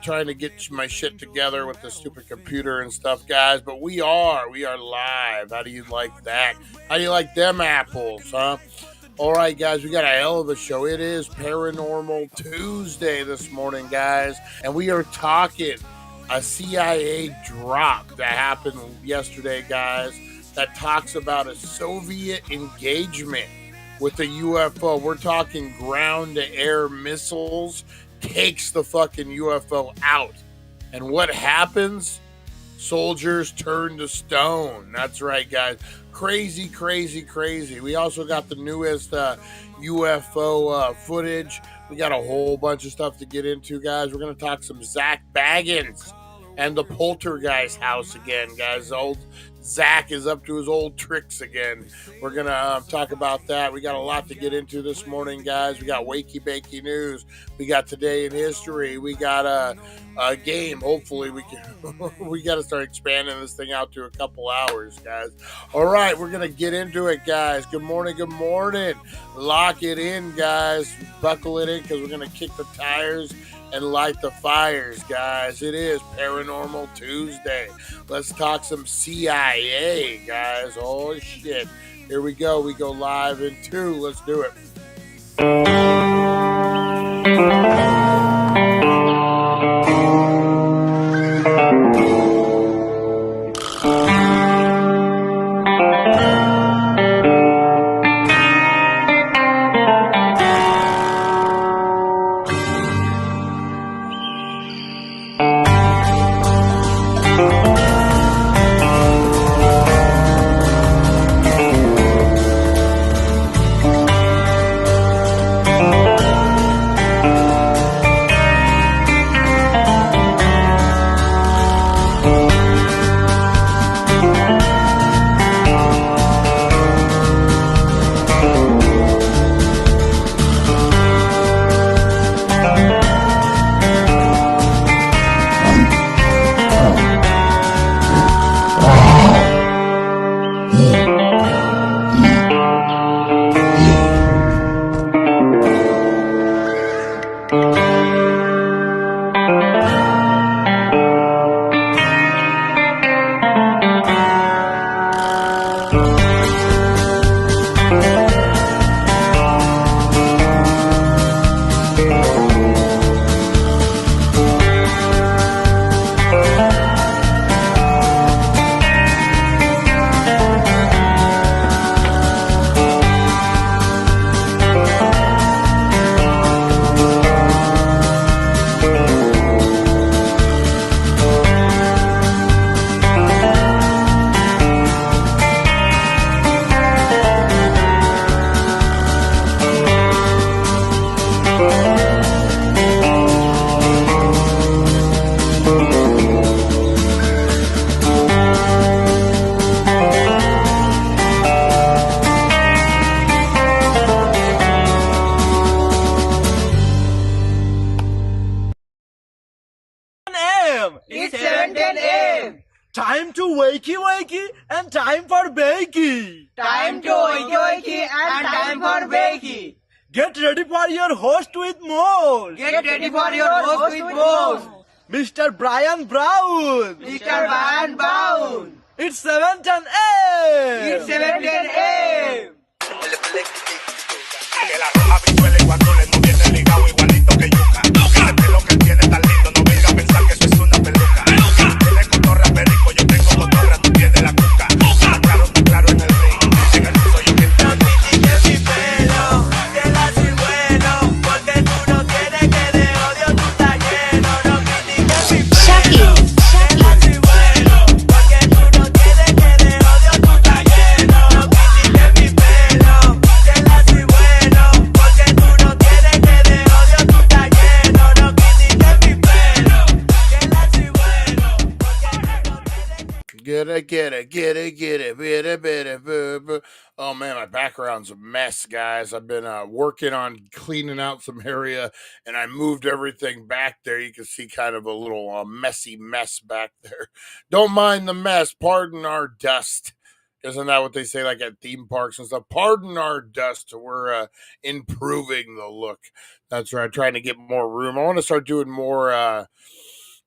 trying to get my shit together with the stupid computer and stuff, guys. But we are live. How do you like that? How do you like them apples, huh? All right, guys, we got a hell of a show. It is Paranormal Tuesday this morning, guys, and we are talking a CIA drop that happened yesterday, guys, that talks about a Soviet engagement with a UFO. We're talking ground-to-air missiles takes the fucking UFO out. And what happens? Soldiers turn to stone. That's right, guys. Crazy, crazy, crazy. We also got the newest UFO footage. We got a whole bunch of stuff to get into, guys. We're going to talk some Zach Baggins and the Poltergeist house again, guys. Old Zach is up to his old tricks again. We're going to talk about that. We got a lot to get into this morning, guys. We got Wakey Bakey News. We got Today in History. We got a game. Hopefully we can. We got to start expanding this thing out to a couple hours, guys. All right, we're going to get into it, guys. Good morning, good morning. Lock it in, guys. Buckle it in because we're going to kick the tires and light the fires, guys. It is Paranormal Tuesday. Let's talk some CIA, guys. Oh, shit. Here we go. We go live in 2. Let's do it. It's 7:10 a.m. Time to wakey wakey and time for bakey. Time to wakey wakey and time for bakey. Get ready for your host with more. Get ready for your host with more. Mr. Brian Brown. Mr. Brian Brown. It's 7:10 a.m. It's 7:10 a.m. Que la roja pichuela y cuando le moviene el ligado igualito que yuca. El pelo que tiene tan lindo, no venga a pensar que eso es una peluca. Tiene cotorra perico, yo tengo cotorra, tú tienes la cuca. Está claro en el ring, en el piso yo quiero. No critiques mi pelo, que la soy bueno, porque tú no tienes que de odio tú estás lleno. No critiques mi pelo, que la soy bueno, porque tú no tienes que de odio tú estás lleno. No critiques mi pelo, que la soy bueno, porque tú no tienes que de odio tú estás lleno. No critiques mi pelo, que la soy bueno, porque tú no tienes que... Get it. Oh man, my background's a mess, guys. I've been working on cleaning out some area, and I moved everything back there. You can see kind of a little messy mess back there. Don't mind the mess. Pardon our dust. Isn't that what they say, like at theme parks and stuff? Pardon our dust. We're improving the look. That's right. Trying to get more room. I want to start doing more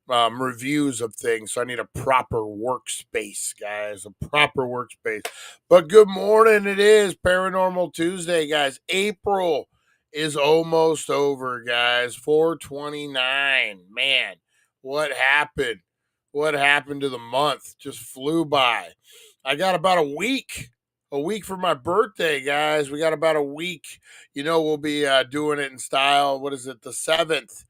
reviews of things. So I need a proper workspace, guys, a proper workspace. But good morning. It is Paranormal Tuesday, guys. April is almost over, guys. 4/29. Man, what happened? What happened to the month? Just flew by. I got about a week for my birthday, guys. We got about a week. We'll be doing it in style. What is it? The 7th.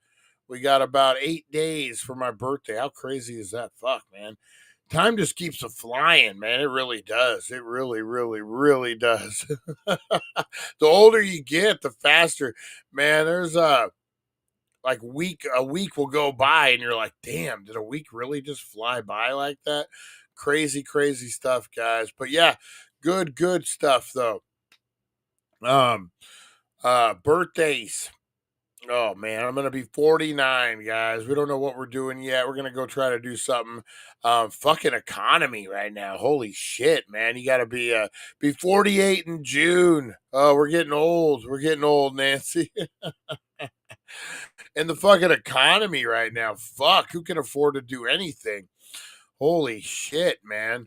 We got about 8 days for my birthday. How crazy is that? Fuck, man. Time just keeps a flying, man. It really does. It really, really, really does. The older you get, the faster. Man, there's a week will go by and you're like, damn, did a week really just fly by like that? Crazy, crazy stuff, guys. But yeah, good stuff though. Birthdays. Oh man, I'm gonna be 49, guys. We don't know what we're doing yet. We're gonna go try to do something. Fucking economy right now. Holy shit, man. You gotta be 48 in June. Oh, we're getting old. We're getting old, Nancy. And the fucking economy right now. Fuck, who can afford to do anything? Holy shit, man.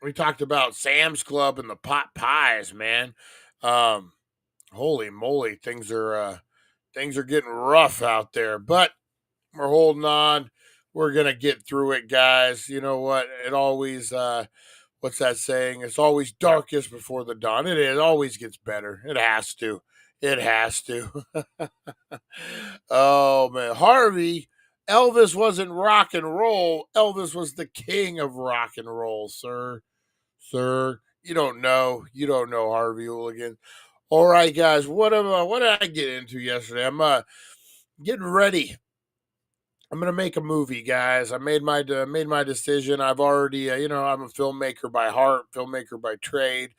We talked about Sam's Club and the pot pies, man. Holy moly, things are getting rough out there, but we're holding on. We're gonna get through it, guys. You know what? It always what's that saying? It's always darkest before the dawn. It always gets better. It has to. It has to. Oh man, Harvey. Elvis wasn't rock and roll. Elvis was the king of rock and roll, sir. Sir, you don't know. You don't know Harvey Hooligan. All right, guys. What did I get into yesterday? I'm getting ready. I'm gonna make a movie, guys. I made my decision. I've already, I'm a filmmaker by heart, filmmaker by trade.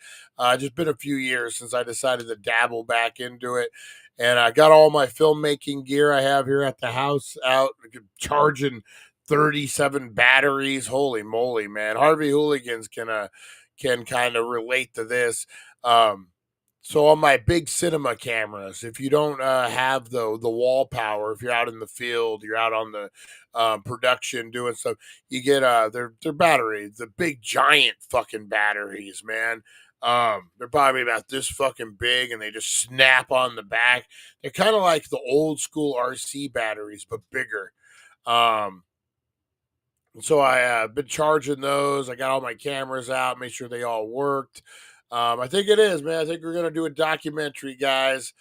Just been a few years since I decided to dabble back into it, and I got all my filmmaking gear I have here at the house out, charging 37 batteries. Holy moly, man! Harvey Hooligans can kind of relate to this. So on my big cinema cameras, if you don't have the wall power, if you're out in the field, you're out on the production doing stuff, you get their batteries, the big giant fucking batteries, man. They're probably about this fucking big, and they just snap on the back. They're kind of like the old school RC batteries, but bigger. So I been charging those. I got all my cameras out, make sure they all worked. I think it is, man. I think we're going to do a documentary, guys.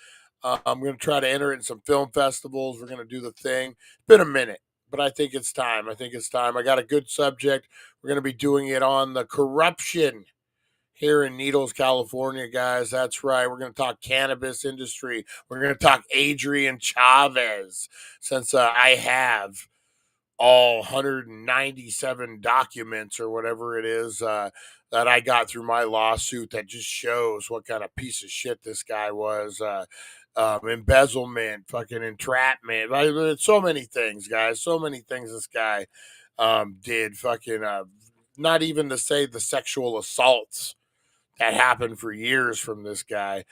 I'm going to try to enter it in some film festivals. We're going to do the thing. It's been a minute, but I think it's time. I got a good subject. We're going to be doing it on the corruption here in Needles, California, guys. That's right. We're going to talk cannabis industry. We're going to talk Adrian Chavez, since I have all 197 documents or whatever it is that I got through my lawsuit that just shows what kind of piece of shit this guy was. Embezzlement, fucking entrapment, so many things, guys. So many things this guy did. Fucking not even to say the sexual assaults that happened for years from this guy.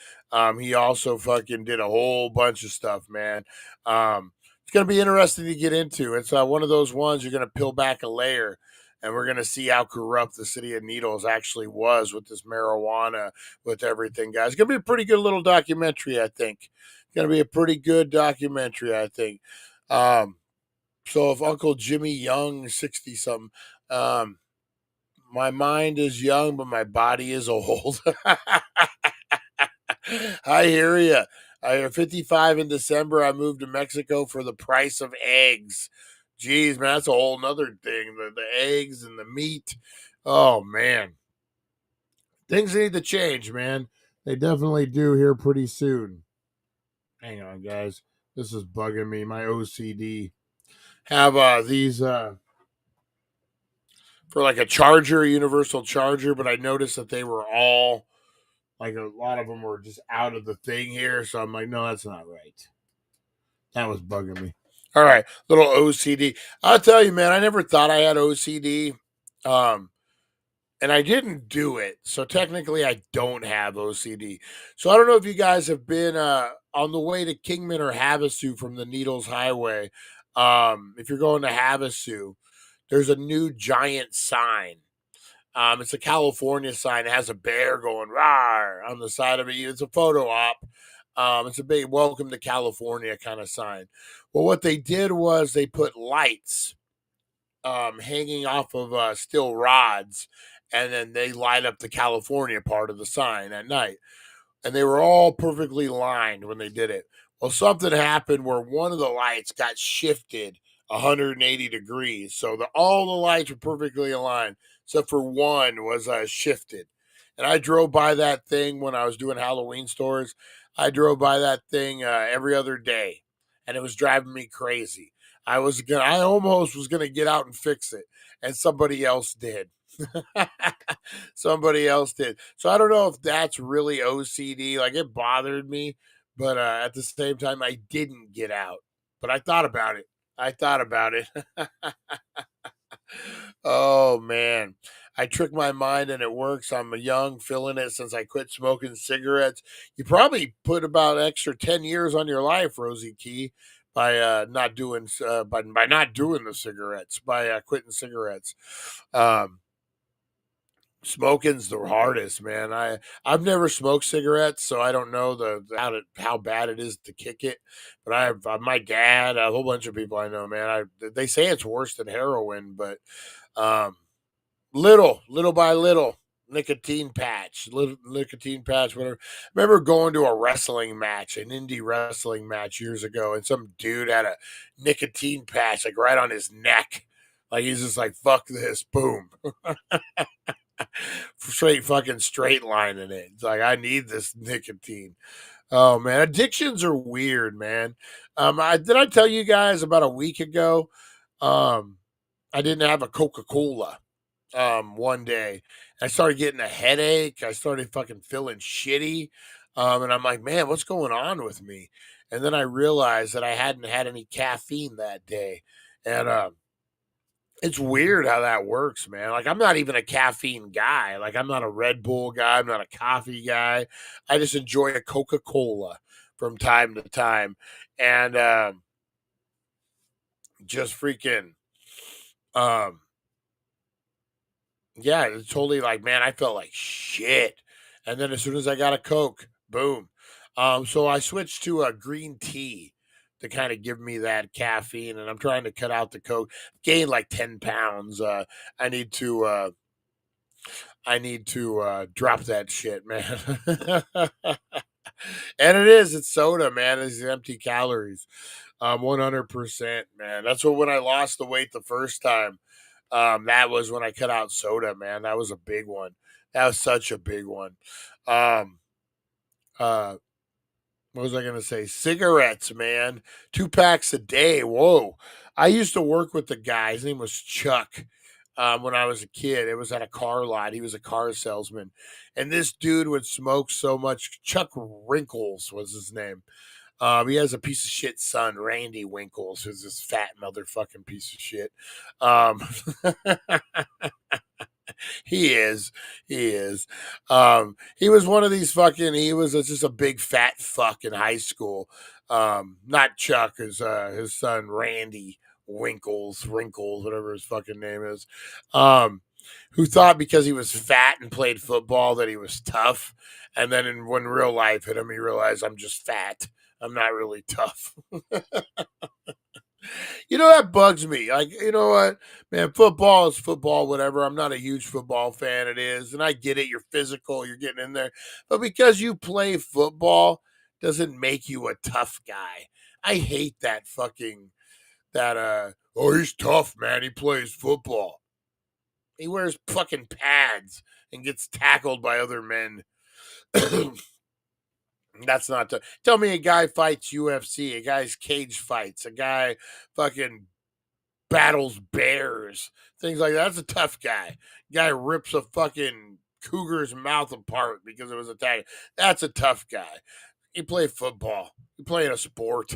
He also fucking did a whole bunch of stuff, man. It's going to be interesting to get into. It's one of those ones you're going to peel back a layer, and we're going to see how corrupt the city of Needles actually was with this marijuana, with everything, guys. It's going to be a pretty good little documentary, I think. It's going to be a pretty good documentary, I think. So if Uncle Jimmy Young, 60-something, my mind is young, but my body is old. I hear you. I 55 in December. I moved to Mexico for the price of eggs. Jeez, man, that's a whole nother thing. The eggs and the meat. Oh, man. Things need to change, man. They definitely do here pretty soon. Hang on, guys. This is bugging me. My OCD. Have these for like a charger, universal charger, but I noticed that they were all, like, a lot of them were just out of the thing here. So I'm like, no, that's not right. That was bugging me. All right, little OCD. I'll tell you, man, I never thought I had OCD. And and I didn't do it. So technically, I don't have OCD. So I don't know if you guys have been on the way to Kingman or Havasu from the Needles Highway. If you're going to Havasu, there's a new giant sign. It's a California sign. It has a bear going rawr on the side of it. It's a photo op. It's a big welcome to California kind of sign. Well, what they did was they put lights hanging off of steel rods, and then they light up the California part of the sign at night. And they were all perfectly lined when they did it. Well, something happened where one of the lights got shifted 180 degrees. So all the lights were perfectly aligned, except for one was shifted. And I drove by that thing when I was doing Halloween stores. I drove by that thing every other day, and it was driving me crazy. I almost was gonna get out and fix it, and somebody else did. Somebody else did. So I don't know if that's really OCD. Like, it bothered me, but at the same time, I didn't get out. But I thought about it. Oh man, I trick my mind and it works. I'm young, feeling it since I quit smoking cigarettes. You probably put about extra 10 years on your life, Rosie Key, by not doing by not doing the cigarettes, by quitting cigarettes. Um, Smoking's the hardest, man. I've never smoked cigarettes, so I don't know how bad it is to kick it. But I have my dad, a whole bunch of people I know, man. They say it's worse than heroin, but um, little by little, nicotine patch, whatever. I remember going to a wrestling match, an indie wrestling match years ago, and some dude had a nicotine patch like right on his neck. Like, he's just like, fuck this, boom. Straight line in it. It's like, I need this nicotine. Oh man, addictions are weird, man. Did I tell you guys about a week ago? I didn't have a Coca-Cola. One day I started getting a headache. I started fucking feeling shitty. And I'm like, man, what's going on with me? And then I realized that I hadn't had any caffeine that day. And it's weird how that works, man. Like, I'm not even a caffeine guy. Like, I'm not a Red Bull guy. I'm not a coffee guy. I just enjoy a Coca-Cola from time to time. And just freaking, um, yeah, it's totally like, man, I felt like shit. And then as soon as I got a Coke, boom. So I switched to a green tea to kind of give me that caffeine, and I'm trying to cut out the Coke. Gained like 10 pounds. I need to drop that shit, man. And it's soda, man. It's empty calories. 100%, man. That's when I lost the weight the first time. That was when I cut out soda, man. That was a big one. That was such a big one. Um, uh, what was I gonna say? Cigarettes, man. 2 packs a day. Whoa. I used to work with the guy. His name was Chuck. When I was a kid, it was at a car lot. He was a car salesman, and this dude would smoke so much. Chuck Wrinkles was his name. He has a piece of shit son, Randy Winkles, who's this fat motherfucking piece of shit. Um, he is. He is. He was one of these he was just a big fat fuck in high school. Not Chuck, his son, Randy Wrinkles, whatever his fucking name is. Who thought because he was fat and played football that he was tough. And then when real life hit him, he realized, I'm just fat. I'm not really tough. That bugs me. Like, you know what, man, football is football, whatever. I'm not a huge football fan. It is. And I get it. You're physical. You're getting in there. But because you play football doesn't make you a tough guy. I hate oh, he's tough, man. He plays football. He wears fucking pads and gets tackled by other men. That's not tell me a guy fights UFC, a guy's cage fights, a guy fucking battles bears, things like that. That's a tough guy. Guy rips a fucking cougar's mouth apart because it was attacked. That's a tough guy. You play football. You play in a sport.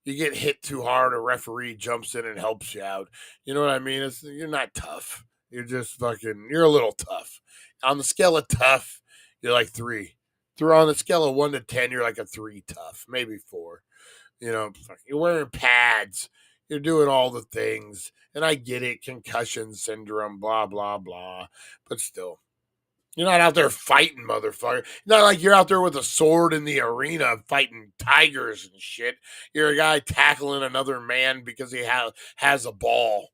You get hit too hard, a referee jumps in and helps you out. You know what I mean? You're not tough. You're just fucking, you're a little tough. On the scale of tough, you're like 3. On the scale of 1 to 10, you're like a 3 tough, maybe 4. You know, you're wearing pads. You're doing all the things. And I get it, concussion syndrome, blah, blah, blah. But still, you're not out there fighting, motherfucker. Not like you're out there with a sword in the arena fighting tigers and shit. You're a guy tackling another man because he has a ball.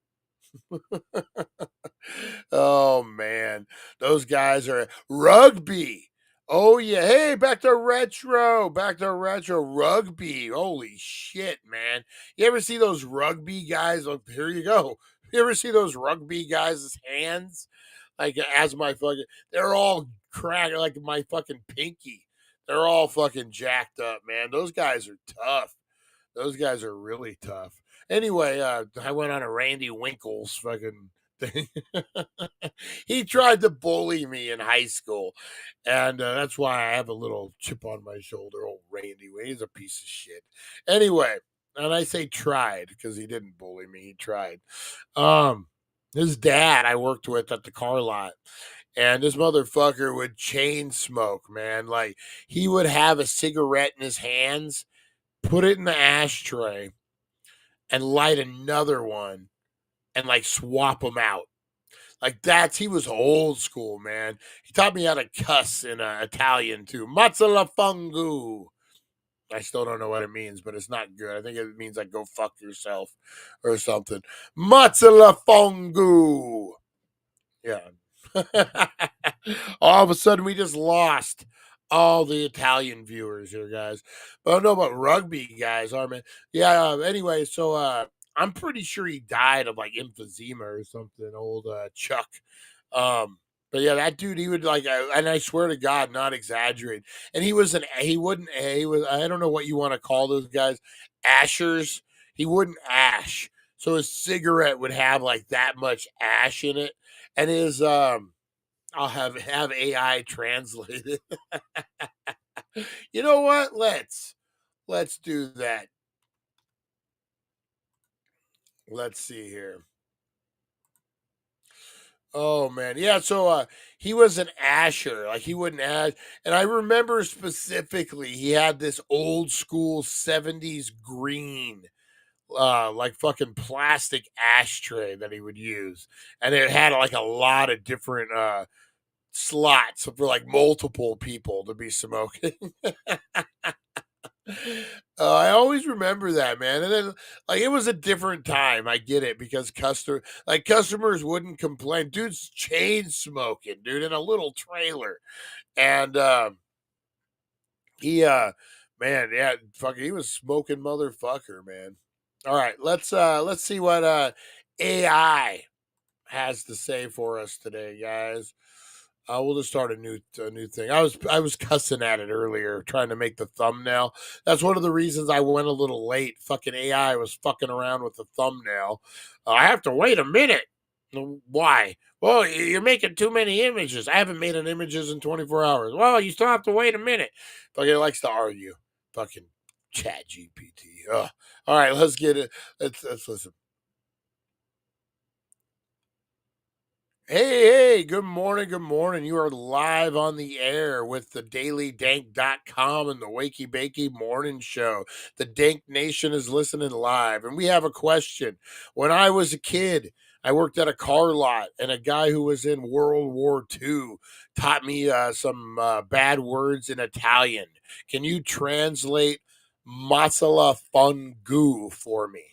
Oh, man. Those guys are rugby. Oh, yeah. Hey, back to retro. Rugby. Holy shit, man. You ever see those rugby guys? Oh, here you go. You ever see those rugby guys' hands? Like, as my fucking, they're all cracked like my fucking pinky. They're all fucking jacked up, man. Those guys are tough. Those guys are really tough. Anyway, I went on a Randy Winkle's fucking thing. He tried to bully me in high school, and that's why I have a little chip on my shoulder. Old Randy, he's a piece of shit. Anyway, and I say tried because he didn't bully me. He tried. His dad I worked with at the car lot, and this motherfucker would chain smoke, man. Like, he would have a cigarette in his hands, put it in the ashtray, and light another one and like swap them out. Like, he was old school, man. He taught me how to cuss in Italian too. Mazzola fungu. I still don't know what it means, but it's not good. I think it means like go fuck yourself or something. Mazzola fungu. Yeah. All of a sudden, we just lost all the Italian viewers here, guys. But I don't know about rugby guys, are man. Yeah. Anyway, so I'm pretty sure he died of like emphysema or something. Old Chuck. But yeah, that dude, he would like, and I swear to God, not exaggerate. And he was I don't know what you want to call those guys, ashers. He wouldn't ash, so his cigarette would have like that much ash in it, and his I'll have AI translate it. You know what? Let's do that. Let's see here. Oh man, yeah. So he was an asher, like he wouldn't ash. And I remember specifically, he had this old school '70s green, like fucking plastic ashtray that he would use, and it had like a lot of different slots for like multiple people to be smoking. I always remember that, man. And then, like, it was a different time. I get it because customers wouldn't complain. Dude's chain smoking, dude, in a little trailer, and he, man, yeah, fucking, he was smoking motherfucker, man. All right, let's see what AI has to say for us today, guys. We'll just start a new thing. I was cussing at it earlier, trying to make the thumbnail. That's one of the reasons I went a little late. Fucking AI was fucking around with the thumbnail. I have to wait a minute. Why? Well, you're making too many images. I haven't made an images in 24 hours. Well, you still have to wait a minute. Fucking likes to argue. Fucking Chat GPT. All right, let's get it. Let's listen. Hey, good morning. You are live on the air with the dailydank.com and the Wakey Bakey Morning Show. The Dank Nation is listening live, and we have a question. When I was a kid, I worked at a car lot, and a guy who was in World War II taught me some bad words in Italian. Can you translate Mazzola fungu for me?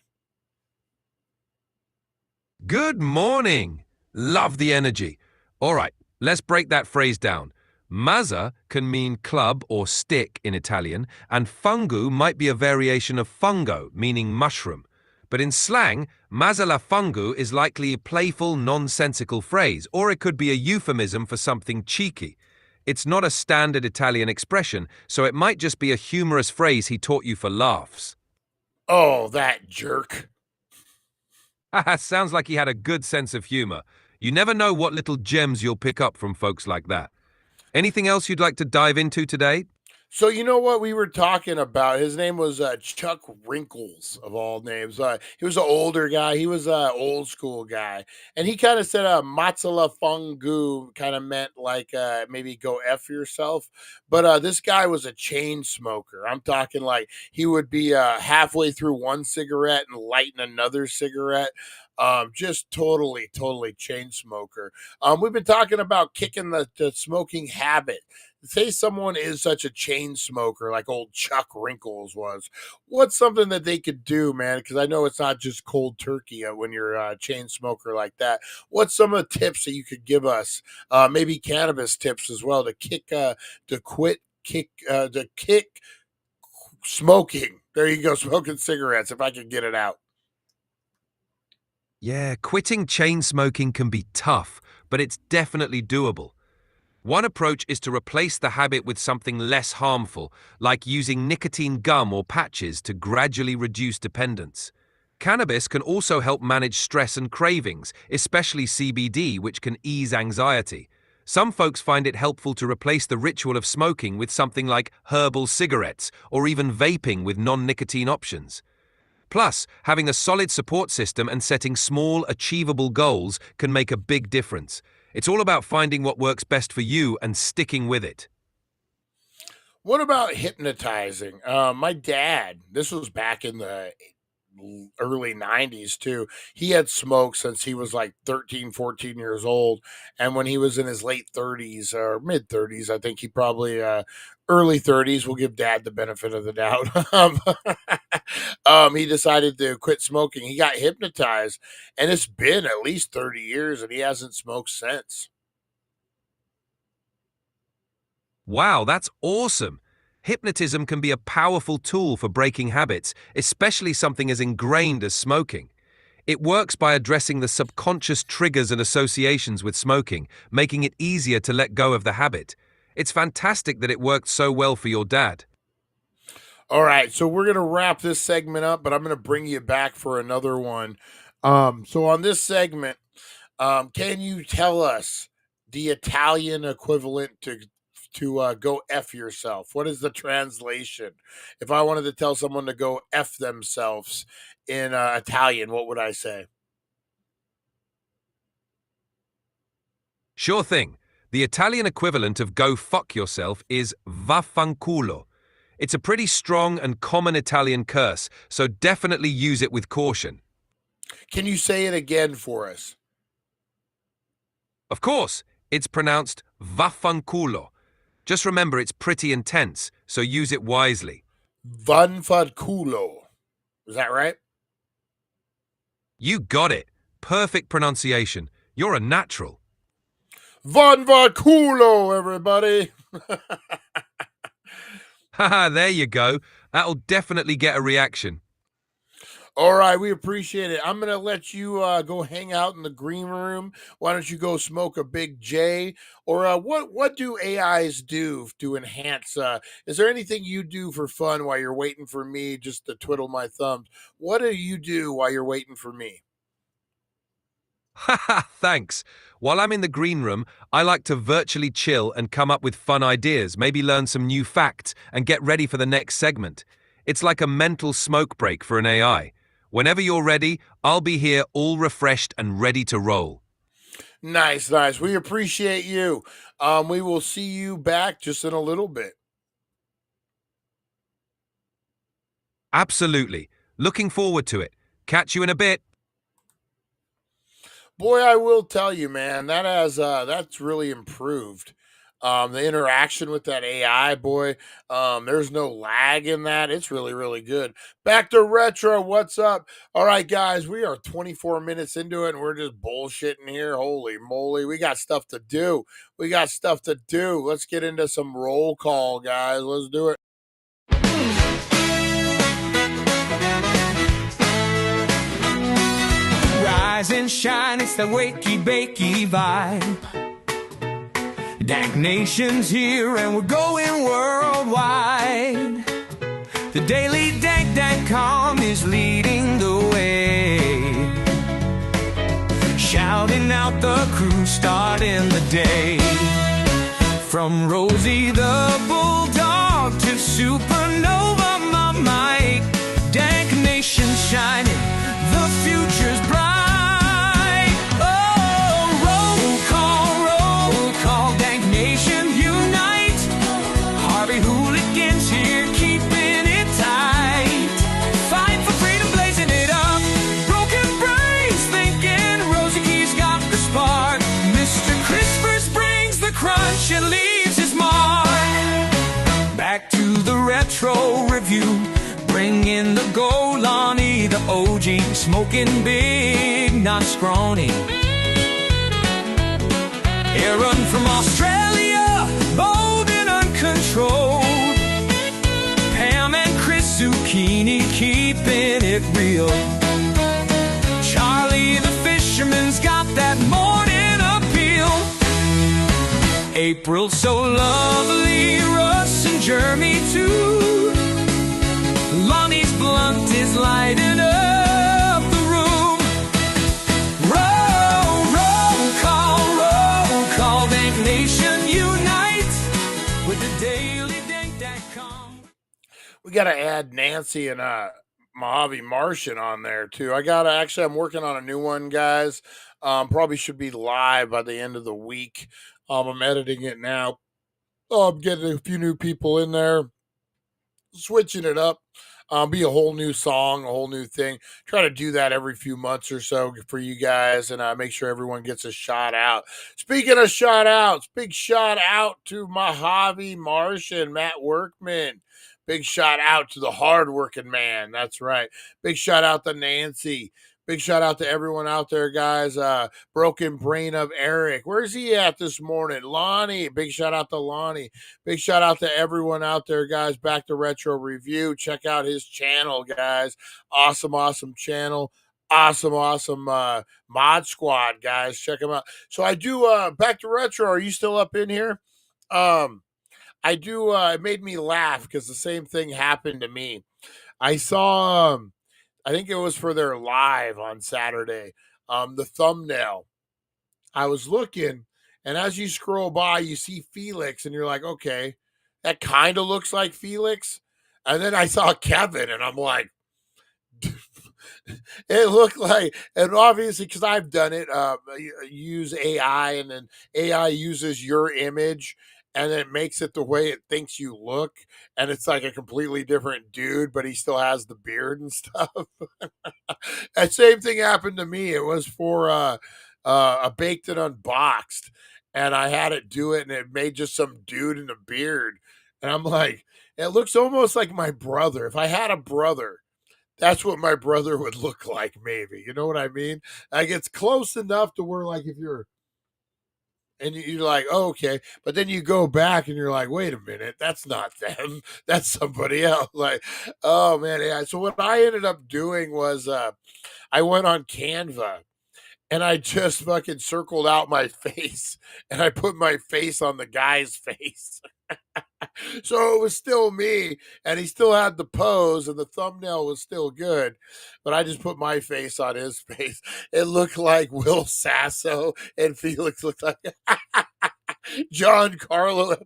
Good morning. Love the energy. All right, let's break that phrase down. Mazza can mean club or stick in Italian, and fungu might be a variation of fungo, meaning mushroom. But in slang, mazzola fungu is likely a playful, nonsensical phrase, or it could be a euphemism for something cheeky. It's not a standard Italian expression, so it might just be a humorous phrase he taught you for laughs. Oh, that jerk. Sounds like he had a good sense of humor. You never know what little gems you'll pick up from folks like that. Anything else you'd like to dive into today? So you know what we were talking about? His name was Chuck Wrinkles of all names. He was an older guy. He was an old school guy, and he kind of said "matzala fungu" kind of meant like maybe go f yourself. But this guy was a chain smoker. I'm talking like he would be halfway through one cigarette and lighting another cigarette. Just totally chain smoker. We've been talking about kicking the smoking habit. Say someone is such a chain smoker like old Chuck Wrinkles was. What's something that they could do, man? Because I know it's not just cold turkey when you're a chain smoker like that. What's some of the tips that you could give us? Maybe cannabis tips as well to kick smoking. There you go, smoking cigarettes. If I could get it out. Yeah, quitting chain smoking can be tough, but it's definitely doable. One approach is to replace the habit with something less harmful, like using nicotine gum or patches to gradually reduce dependence. Cannabis can also help manage stress and cravings, especially CBD, which can ease anxiety. Some folks find it helpful to replace the ritual of smoking with something like herbal cigarettes or even vaping with non-nicotine options. Plus, having a solid support system and setting small, achievable goals can make a big difference. It's all about finding what works best for you and sticking with it. What about hypnotizing? My dad, this was back in the early 90s too. He had smoked since he was like 13, 14 years old. And when he was in his late 30s or mid 30s, I think he probably early 30s, we'll give dad the benefit of the doubt. He decided to quit smoking. He got hypnotized, and it's been at least 30 years, and he hasn't smoked since. Wow, that's awesome! Hypnotism can be a powerful tool for breaking habits, especially something as ingrained as smoking. It works by addressing the subconscious triggers and associations with smoking, making it easier to let go of the habit. It's fantastic that it worked so well for your dad. All right, so we're gonna wrap this segment up, but I'm gonna bring you back for another one. So on this segment, can you tell us the Italian equivalent to go f yourself? What is the translation? If I wanted to tell someone to go f themselves in Italian, what would I say? Sure thing. The Italian equivalent of go fuck yourself is vaffanculo. It's a pretty strong and common Italian curse, so definitely use it with caution. Can you say it again for us? Of course, it's pronounced vaffanculo. Just remember it's pretty intense, so use it wisely. Vanfanculo. Is that right? You got it. Perfect pronunciation. You're a natural. Vanfanculo, everybody. Haha, there you go. That'll definitely get a reaction. All right, we appreciate it. I'm going to let you go hang out in the green room. Why don't you go smoke a big J? Or what do AIs do to enhance? Is there anything you do for fun while you're waiting for me just to twiddle my thumbs? What do you do while you're waiting for me? Haha, thanks. While I'm in the green room, I like to virtually chill and come up with fun ideas, maybe learn some new facts, and get ready for the next segment. It's like a mental smoke break for an AI. Whenever you're ready, I'll be here all refreshed and ready to roll. Nice, nice. We appreciate you. We will see you back just in a little bit. Absolutely. Looking forward to it. Catch you in a bit. Boy, I will tell you, man, that's really improved. The interaction with that AI, boy, there's no lag in that. It's really good. Back to retro. What's up? All right, guys, we are 24 minutes into it, and we're just bullshitting here. Holy moly, we got stuff to do. Let's get into some roll call, guys. Let's do it. Rise and shine, it's the wakey bakey vibe. Dank Nation's here and we're going worldwide. The daily dank.com is leading the way, shouting out the crew, starting the day. From Rosie the Bulldog to supernova, my mic. Dank nation shining, the future's bright. Oh, roll call, Dank nation unite. Harvey hooligans here keeping it tight. Fight for freedom, blazing it up. Broken brains thinking Rosie Key's got the spark. Mr. Crispers brings the crunch and leaves his mark. Back to the retro review, bring in the Golani, the OG, smoking big, not scrawny. Aaron from Australia, bold and uncontrolled. Pam and Chris Zucchini keeping it real. Charlie the fisherman's got that morning appeal. April so lovely, Russ and Jeremy too. Lonnie's blunt is lighting up the room. Roll call, Dank nation unite with the Daily Dank.com. We got to add Nancy and Mojave Martian on there too. I'm working on a new one, guys. Probably should be live by the end of the week. I'm editing it now. I'm getting a few new people in there, switching it up. Be a whole new song, a whole new thing. Try to do that every few months or so for you guys, and make sure everyone gets a shout out. Speaking of shout outs, big shout out to Mojave Martian, Matt Workman. Big shout out to the hardworking man. That's right. Big shout out to Nancy. Big shout out to everyone out there, guys. Broken Brain of Eric. Where's he at this morning? Lonnie. Big shout out to Lonnie. Big shout out to everyone out there, guys. Back to Retro Review. Check out his channel, guys. Awesome channel. Awesome mod squad, guys. Check him out. So I do Back to Retro. Are you still up in here? I do. It made me laugh because the same thing happened to me. I saw I think it was for their live on Saturday. The thumbnail. I was looking, and as you scroll by, you see Felix, and you're like, okay, that kind of looks like Felix. And then I saw Kevin, and I'm like, it looked like, and obviously, because I've done it, use AI, and then AI uses your image, and it makes it the way it thinks you look, and it's like a completely different dude, but he still has the beard and stuff. That same thing happened to me. It was for a Baked and Unboxed, and I had it do it, and it made just some dude in a beard, and I'm like, it looks almost like my brother. If I had a brother, that's what my brother would look like, maybe. You know what I mean? Like, it's close enough to where, like, if you're, and you're like, oh, okay. But then you go back and you're like, wait a minute, that's not them. That's somebody else. Like, oh, man. Yeah. So what I ended up doing was I went on Canva and I just fucking circled out my face and I put my face on the guy's face. So it was still me, and he still had the pose, and the thumbnail was still good, but I just put my face on his face. It looked like Will Sasso, and Felix looked like John Carlo.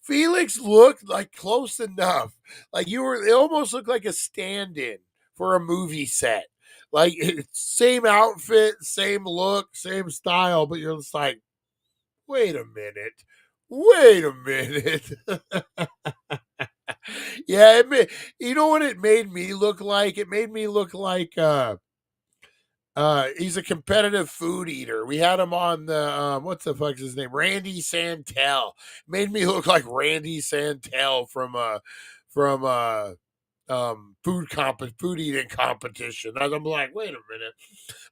Felix looked like close enough. Like it almost looked like a stand-in for a movie set. Like, same outfit, same look, same style, but you're just like, wait a minute. Yeah, you know what it made me look like? It made me look like he's a competitive food eater. We had him on the what the fuck's his name? Randy Santel. Made me look like Randy Santel from food eating competition. I'm like, wait a minute.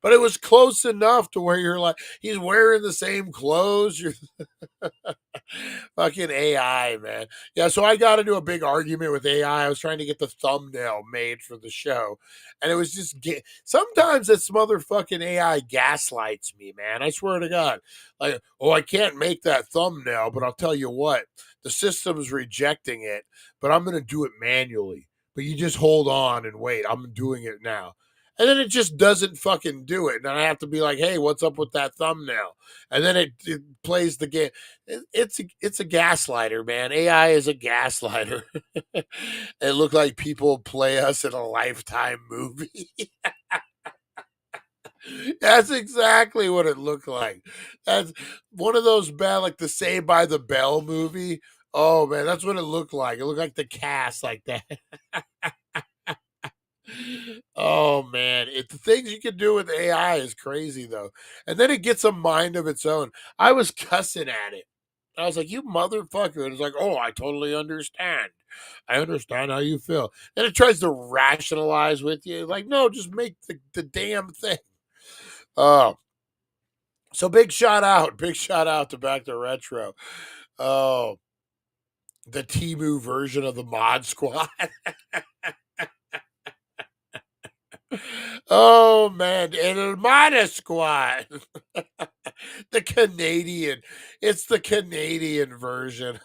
But it was close enough to where you're like, he's wearing the same clothes. You're fucking AI, man. Yeah, so I got into a big argument with AI. I was trying to get the thumbnail made for the show. And it was just, sometimes this motherfucking AI gaslights me, man. I swear to God. Like, oh, I can't make that thumbnail, but I'll tell you what, the system's rejecting it, but I'm going to do it manually. But you just hold on and wait. I'm doing it now. And then it just doesn't fucking do it. And I have to be like, hey, what's up with that thumbnail? And then it plays the game. It's a gaslighter, man. AI is a gaslighter. It looked like people play us in a Lifetime movie. That's exactly what it looked like. That's one of those bad, like the Saved by the Bell movie. Oh man, that's what it looked like. It looked like the cast like that. Oh man, the things you can do with AI is crazy though. And then it gets a mind of its own. I was cussing at it. I was like, "You motherfucker!" And it's like, "Oh, I totally understand. I understand how you feel." And it tries to rationalize with you, like, "No, just make the damn thing." Oh, so big shout out to Back to Retro. Oh, the Timu version of the Mod Squad. Oh man, El Mod Squad. The Canadian. It's the Canadian version.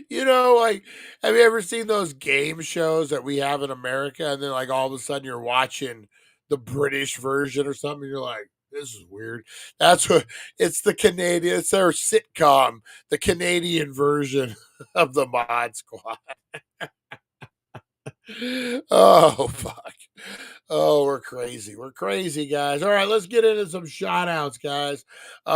You know, like, have you ever seen those game shows that we have in America? And then, like, all of a sudden you're watching the British version or something. You're like, this is weird. That's what it's the Canadian, it's their sitcom, the Canadian version of the Mod Squad. Oh, fuck. Oh, we're crazy. We're crazy, guys. All right, let's get into some shout outs, guys.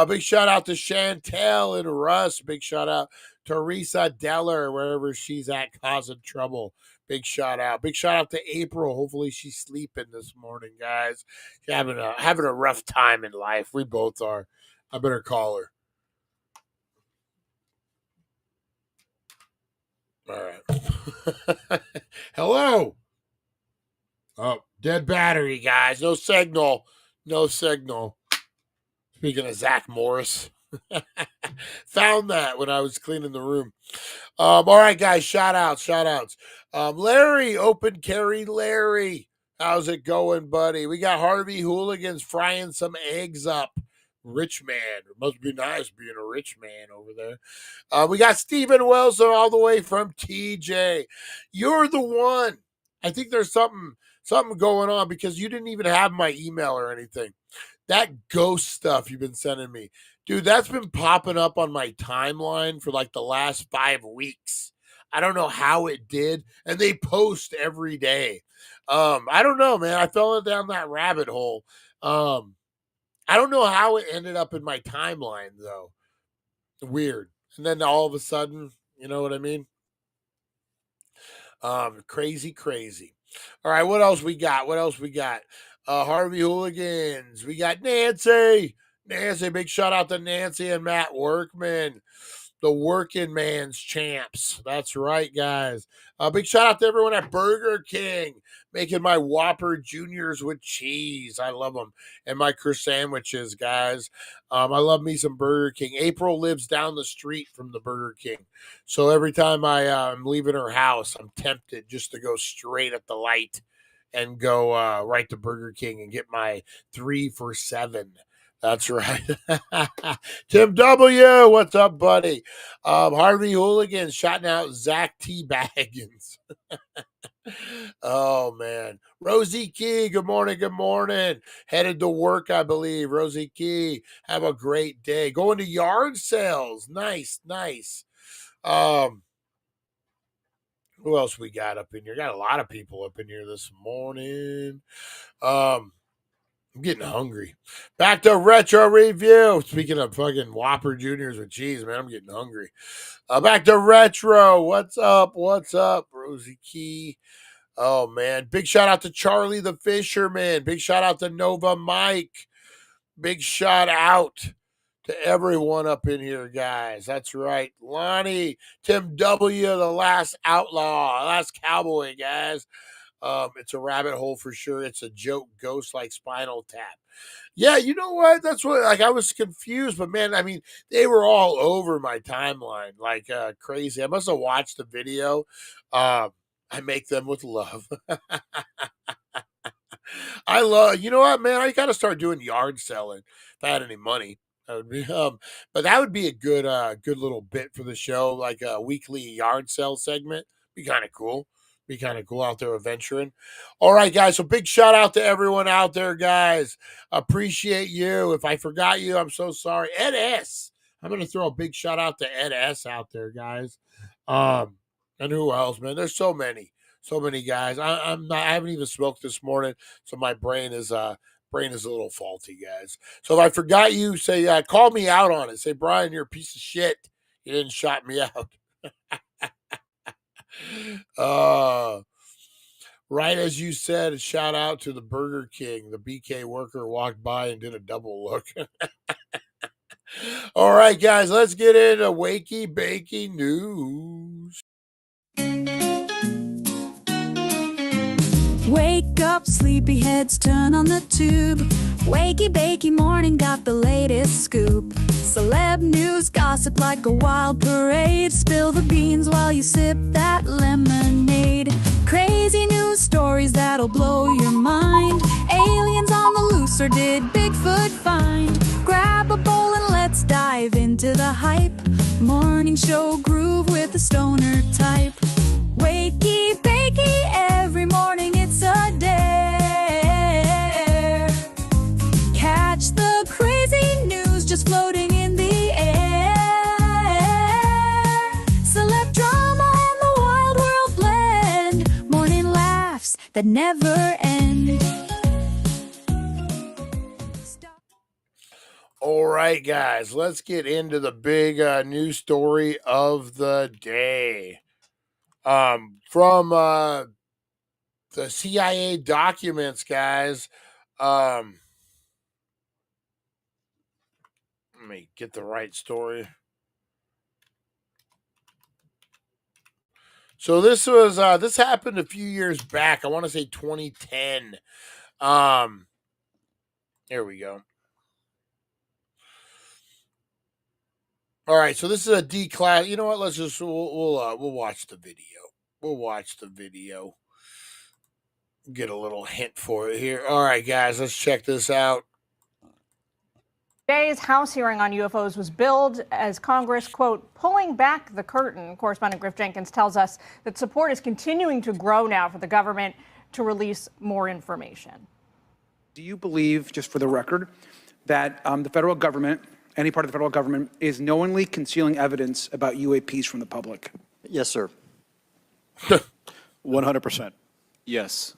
Big shout out to Chantel and Russ. Big shout out to Teresa Deller, wherever she's at, causing trouble. Big shout out. Big shout out to April. Hopefully she's sleeping this morning, guys. She's having a rough time in life. We both are. I better call her. All right. Hello. Oh, dead battery, guys. No signal. No signal. Speaking of Zach Morris. Found that when I was cleaning the room. All right, guys. Shout outs. Larry, open carry Larry. How's it going, buddy? We got Harvey Hooligans frying some eggs up. Rich man. It must be nice being a rich man over there. We got Stephen Wilson all the way from TJ. You're the one. I think there's something going on because you didn't even have my email or anything. That ghost stuff you've been sending me, dude, that's been popping up on my timeline for like the last 5 weeks. I don't know how it did, and they post every day. I don't know, man. I fell down that rabbit hole. I don't know how it ended up in my timeline though. Weird. And then all of a sudden, you know what I mean? Crazy. All right, what else we got? Harvey Hooligans. We got Nancy. Big shout out to Nancy and Matt Workman, the working man's champs. That's right, guys. Big shout out to everyone at Burger King, making my Whopper Juniors with cheese. I love them. And my Crisp sandwiches, guys. I love me some Burger King. April lives down the street from the Burger King. So every time I'm leaving her house, I'm tempted just to go straight at the light and go right to Burger King and get my 3 for $7. That's right. Tim W., what's up, buddy? Harvey Hooligan shouting out Zach T. Baggins. Oh, man. Rosie Key, good morning. Headed to work, I believe. Rosie Key, have a great day. Going to yard sales. Nice. Who else we got up in here? Got a lot of people up in here this morning. I'm getting hungry. Back to retro review. Speaking of fucking Whopper Juniors with cheese, man, I'm getting hungry. Back to retro. What's up, Rosie Key? Oh, man. Big shout out to Charlie the Fisherman. Big shout out to Nova Mike. Big shout out to everyone up in here, guys. That's right. Lonnie, Tim W., the last outlaw, last cowboy, guys. It's a rabbit hole for sure. It's a joke ghost like Spinal Tap. Yeah, you know what? That's what, like, I was confused, but man, I mean, they were all over my timeline like crazy. I must have watched the video. I make them with love. I love, you know what, man? I got to start doing yard selling if I had any money. That would be, but that would be a good little bit for the show, like a weekly yard sale segment. Be kind of cool. Be kind of cool out there adventuring. All right, guys. So big shout out to everyone out there, guys. Appreciate you. If I forgot you, I'm so sorry. Ed S. I'm going to throw a big shout out to Ed S out there, guys. And who else, man? There's so many guys. I haven't even smoked this morning, so my brain is a little faulty, guys. So if I forgot you, say call me out on it. Say, Brian, you're a piece of shit. You didn't shout me out. Right as you said, a shout out to the Burger King. The BK worker walked by and did a double look. All right, guys, let's get into Wakey Bakey News. Wake up, sleepyheads, turn on the tube. Wakey Bakey Morning got the latest scoop. Celeb news, gossip like a wild parade. Spill the beans while you sip that lemonade. Crazy news stories that'll blow your mind. Aliens on the loose, or did Bigfoot find? Grab a bowl and let's dive into the hype. Morning show groove with the stoner type. Wakey Bakey, every morning it's a dare. Catch the crazy news just floating in the air. Celeb drama and the wild world blend. Morning laughs that never end. All right, guys, let's get into the big news story of the day. From the CIA documents, guys. Let me get the right story. So this was this happened a few years back. I want to say 2010. Here we go. All right, so this is a declass. You know what? Let's just we'll watch the video. We'll watch the video. Get a little hint for it here. All right, guys, let's check this out. Today's House hearing on UFOs was billed as Congress, quote, pulling back the curtain. Correspondent Griff Jenkins tells us that support is continuing to grow now for the government to release more information. Do you believe, just for the record, that the federal government, any part of the federal government, is knowingly concealing evidence about UAPs from the public? Yes, sir. 100%. Yes.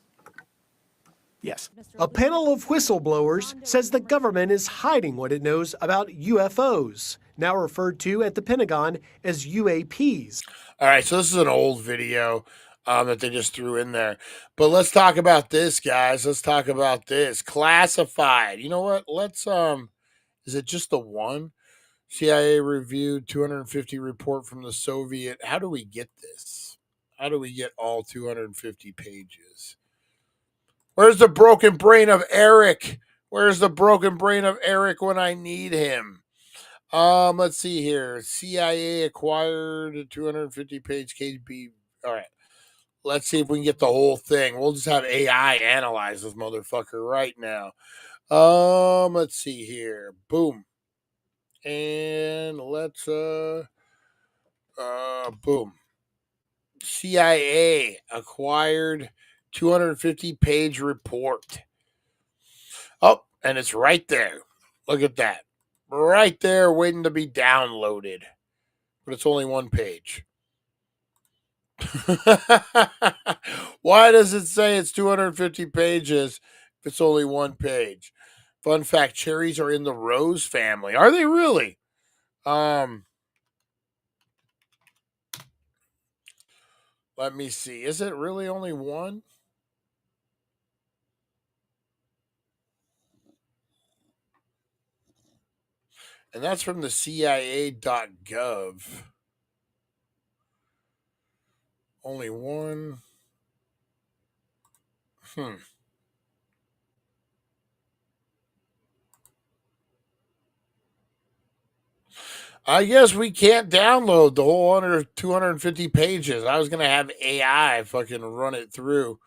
Yes. A panel of whistleblowers says the government is hiding what it knows about UFOs, now referred to at the Pentagon as UAPs. All right, so this is an old video that they just threw in there. But let's talk about this, guys. Let's talk about this. Classified. You know what? Let's is it just the one? CIA reviewed 250 report from the Soviet. How do we get this? How do we get all 250 pages? Where's the broken brain of Eric? Where's the broken brain of Eric when I need him? Let's see here. CIA acquired a 250-page KB. All right. Let's see if we can get the whole thing. We'll just have AI analyze this motherfucker right now. Let's see here. Boom. And let's boom. CIA acquired 250-page report. Oh, and it's right there. Look at that. Right there waiting to be downloaded. But it's only one page. Why does it say it's 250 pages if it's only one page? Fun fact, cherries are in the rose family. Are they really? Let me see. Is it really only one? And that's from the CIA.gov. Only one. I guess we can't download the whole 250 pages. I was going to have AI fucking run it through.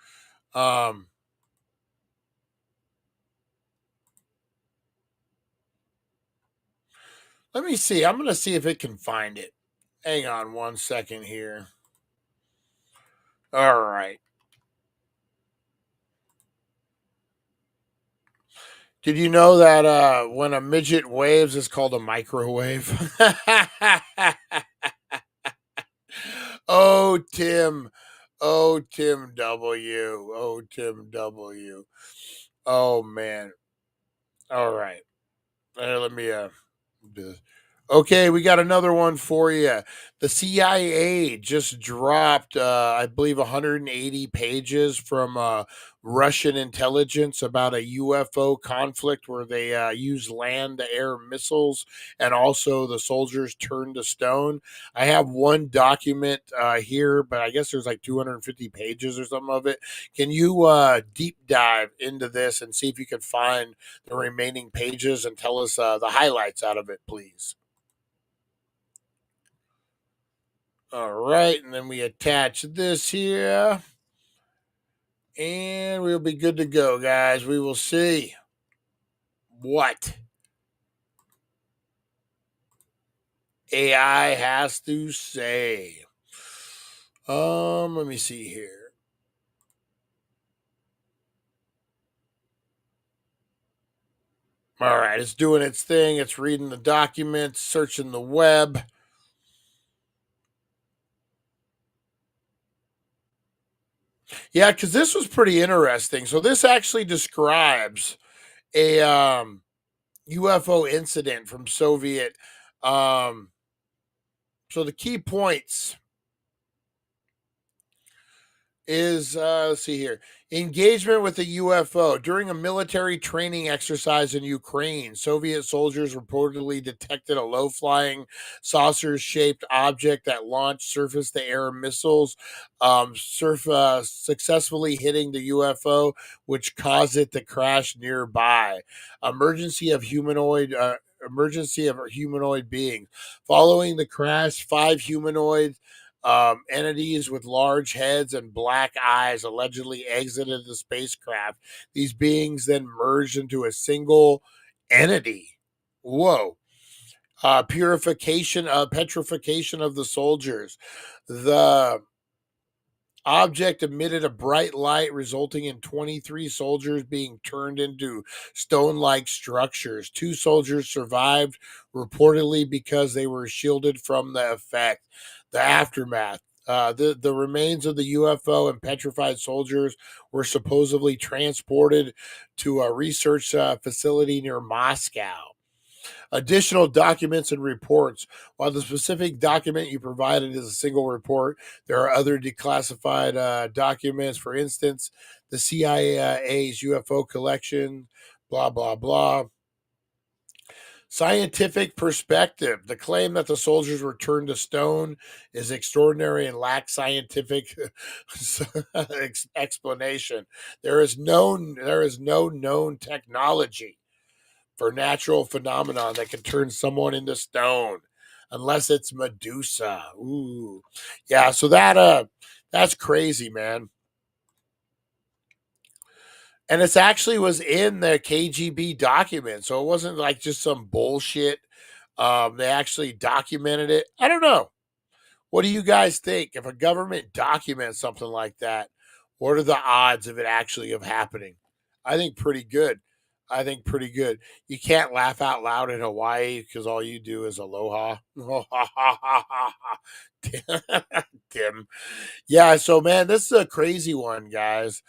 Let me see. I'm going to see if it can find it. Hang on one second here. All right. Did you know that when a midget waves, it's called a microwave? Oh, Tim. Oh, Tim W. Oh, Tim W. Oh, man. All right. Let me do this. Okay, we got another one for you. The CIA just dropped, I believe, 180 pages from Russian intelligence about a UFO conflict where they use land-to-air missiles, and also the soldiers turned to stone. I have one document here, but I guess there's like 250 pages or something of it. Can you deep dive into this and see if you can find the remaining pages and tell us the highlights out of it, please? All right, and then we attach this here, and we'll be good to go, guys. We will see what AI has to say. Let me see here. All right, it's doing its thing. It's reading the documents, searching the web. Yeah, because this was pretty interesting. So this actually describes a UFO incident from Soviet. So the key points is let's see here. Engagement with a UFO. During a military training exercise in Ukraine, Soviet soldiers reportedly detected a low-flying saucer-shaped object that launched surface-to-air missiles, successfully hitting the UFO, which caused it to crash nearby. Emergency of humanoid beings. Following the crash, 5 humanoid entities with large heads and black eyes allegedly exited the spacecraft. These beings then merged into a single entity. Whoa. Petrification of the soldiers. The object emitted a bright light, resulting in 23 soldiers being turned into stone-like structures. 2 soldiers survived, reportedly because they were shielded from the effect. The aftermath. The remains of the UFO and petrified soldiers were supposedly transported to a research facility near Moscow. Additional documents and reports. While the specific document you provided is a single report, there are other declassified documents. For instance, the CIA's UFO collection, blah, blah, blah. Scientific perspective. The claim that the soldiers were turned to stone is extraordinary and lacks scientific explanation. There is no known technology for natural phenomenon that can turn someone into stone, unless it's Medusa. Ooh, yeah. So that's crazy, man. And it's actually was in the KGB document, so it wasn't like just some bullshit. They actually documented it. I don't know. What do you guys think? If a government documents something like that, what are the odds of it actually of happening? I think pretty good. I think pretty good. You can't laugh out loud in Hawaii because all you do is aloha. Tim. Yeah, so man, this is a crazy one, guys.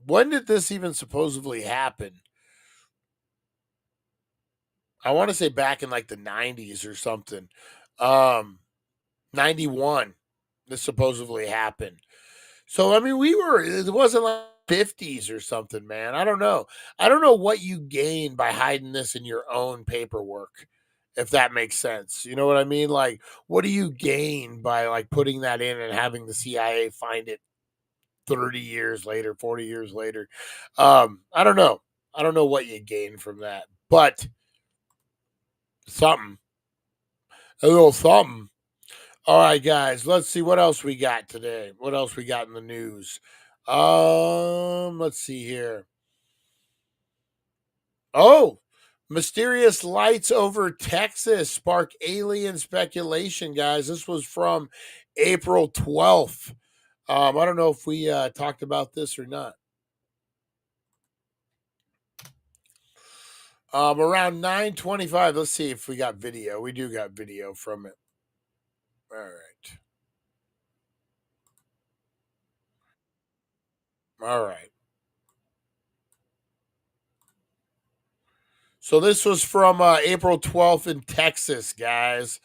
When did this even supposedly happen? I want to say back in like the 90s or something. 91, this supposedly happened. So, I mean, it wasn't like 50s or something, man. I don't know. I don't know what you gain by hiding this in your own paperwork, if that makes sense. You know what I mean? Like, what do you gain by like putting that in and having the CIA find it 30 years later, 40 years later? I don't know. I don't know what you gain from that, but something, a little something. All right, guys, let's see what else we got today. What else we got in the news? Let's see here. Oh, mysterious lights over Texas spark alien speculation, guys. This was from April 12th. I don't know if we talked about this or not. Around 9:25. Let's see if we got video. We do got video from it. All right. All right. So this was from April 12th in Texas, guys.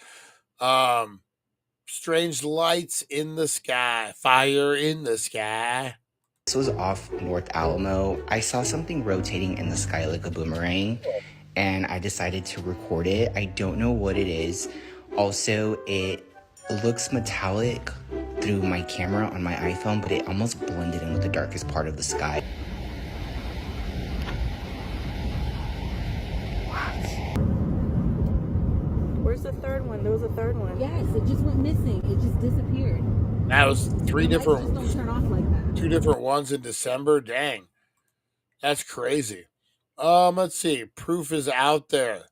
Strange lights in the sky. Fire in the sky. This was off North Alamo. I saw something rotating in the sky like a boomerang, and I decided to record it. I don't know what it is. Also, it looks metallic through my camera on my iPhone, but it almost blended in with the darkest part of the sky. Where's the third one? There was a third one. Yes, it just went missing. It just disappeared. That was three different. Just don't turn off like that. 2 different ones in December. Dang, that's crazy. Let's see. Proof is out there.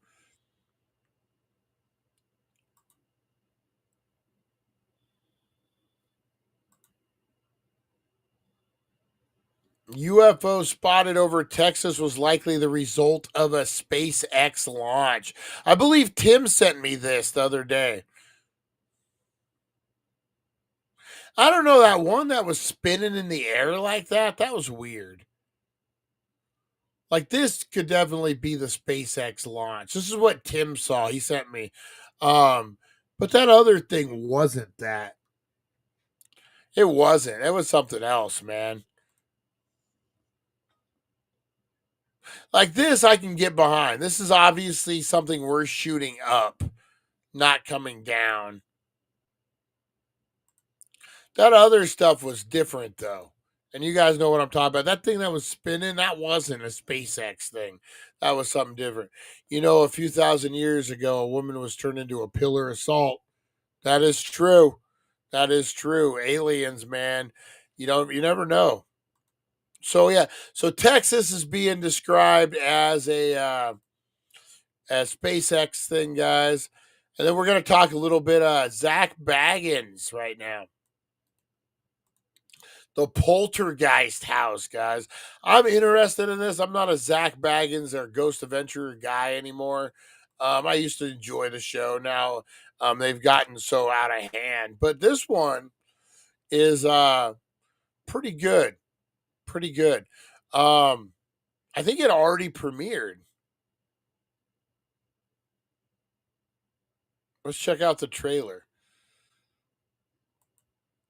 UFO spotted over Texas was likely the result of a SpaceX launch. I believe Tim sent me this the other day. I don't know, that one that was spinning in the air like that. That was weird. Like, this could definitely be the SpaceX launch. This is what Tim saw. He sent me. But that other thing wasn't that. It wasn't. It was something else, man. Like this, I can get behind. This is obviously something we're shooting up, not coming down. That other stuff was different, though. And you guys know what I'm talking about. That thing that was spinning, that wasn't a SpaceX thing. That was something different. You know, a few thousand years ago, a woman was turned into a pillar of salt. That is true. That is true. Aliens, man. You never know. So, yeah. So, Texas is being described as a SpaceX thing, guys. And then we're going to talk a little bit Zach Baggins right now. The Poltergeist house, guys. I'm interested in this. I'm not a Zach Baggins or Ghost Adventure guy anymore. I used to enjoy the show. Now they've gotten so out of hand. But this one is pretty good. Pretty good. I think it already premiered. Let's check out the trailer.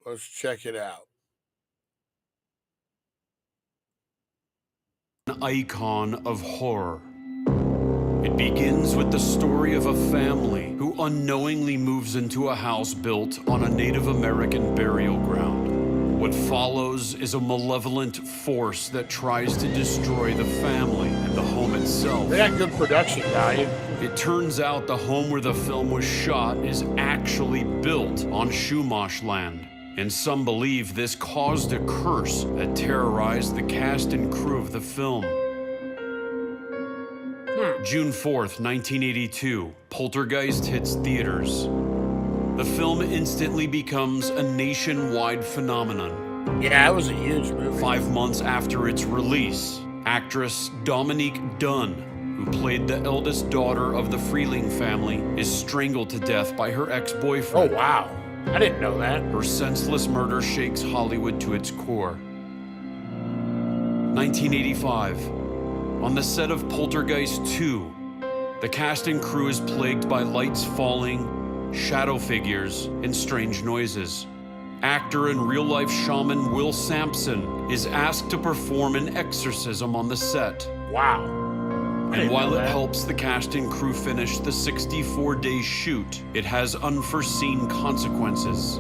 Let's check it out. An icon of horror. It begins with the story of a family who unknowingly moves into a house built on a Native American burial ground. What follows is a malevolent force that tries to destroy the family and the home itself. They got good production value. It turns out the home where the film was shot is actually built on Chumash land. And some believe this caused a curse that terrorized the cast and crew of the film. June 4th, 1982, Poltergeist hits theaters. The film instantly becomes a nationwide phenomenon. Yeah, it was a huge movie. 5 months after its release, actress Dominique Dunn, who played the eldest daughter of the Freeling family, is strangled to death by her ex-boyfriend. Oh, wow. I didn't know that. Her senseless murder shakes Hollywood to its core. 1985. On the set of Poltergeist 2, the cast and crew is plagued by lights falling, shadow figures, and strange noises. Actor and real-life shaman Will Sampson is asked to perform an exorcism on the set. Wow. And while it helps the cast and crew finish the 64-day shoot, it has unforeseen consequences.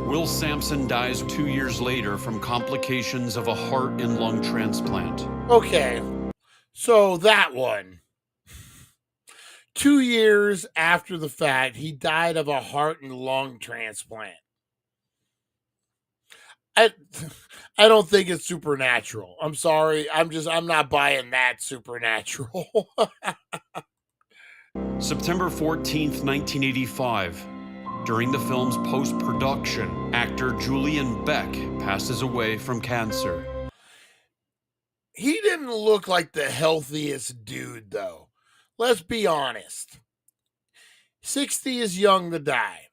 Will Sampson dies 2 years later from complications of a heart and lung transplant. Okay, so that one. 2 years after the fact, he died of a heart and lung transplant. I don't think it's supernatural. I'm sorry. I'm not buying that supernatural. September 14th, 1985. During the film's post-production, actor Julian Beck passes away from cancer. He didn't look like the healthiest dude, though. Let's be honest. 60 is young to die.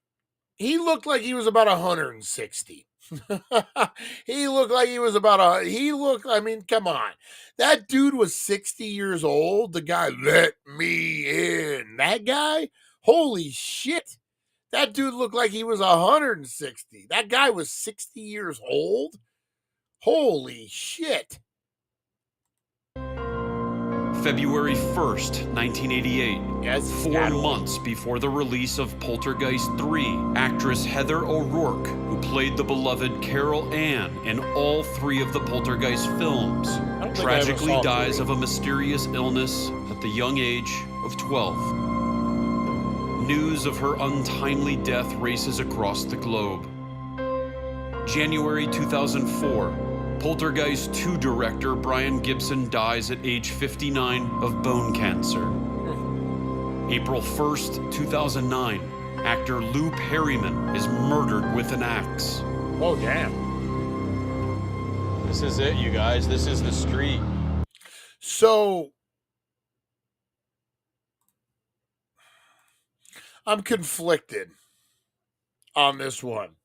He looked like he was about 160. He looked like he was I mean, come on. That dude was 60 years old. The guy, let me in. That guy, holy shit. That dude looked like he was 160. That guy was 60 years old. Holy shit. February 1st, 1988. 4 months before the release of Poltergeist III, actress Heather O'Rourke, who played the beloved Carol Ann in all 3 of the Poltergeist films, tragically dies of a mysterious illness at the young age of 12. News of her untimely death races across the globe. January 2004. Poltergeist 2 director Brian Gibson dies at age 59 of bone cancer. April 1st, 2009, actor Lou Perryman is murdered with an axe. Oh, damn. This is it, you guys. This is the street. So, I'm conflicted on this one.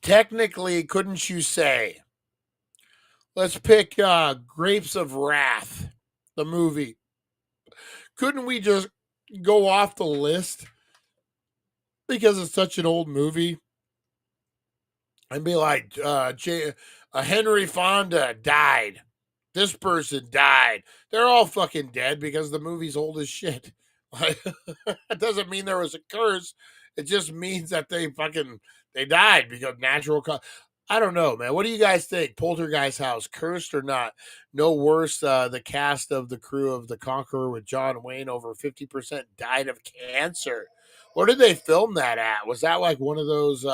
Technically, couldn't you say, let's pick Grapes of Wrath, the movie. Couldn't we just go off the list because it's such an old movie and be like, Henry Fonda died. This person died. They're all fucking dead because the movie's old as shit. It doesn't mean there was a curse. It just means that they died because natural I don't know, man. What do you guys think? Poltergeist house, cursed or not? No worse. The cast of the crew of The Conqueror with John Wayne, over 50% died of cancer. Where did they film that at? Was that like one of those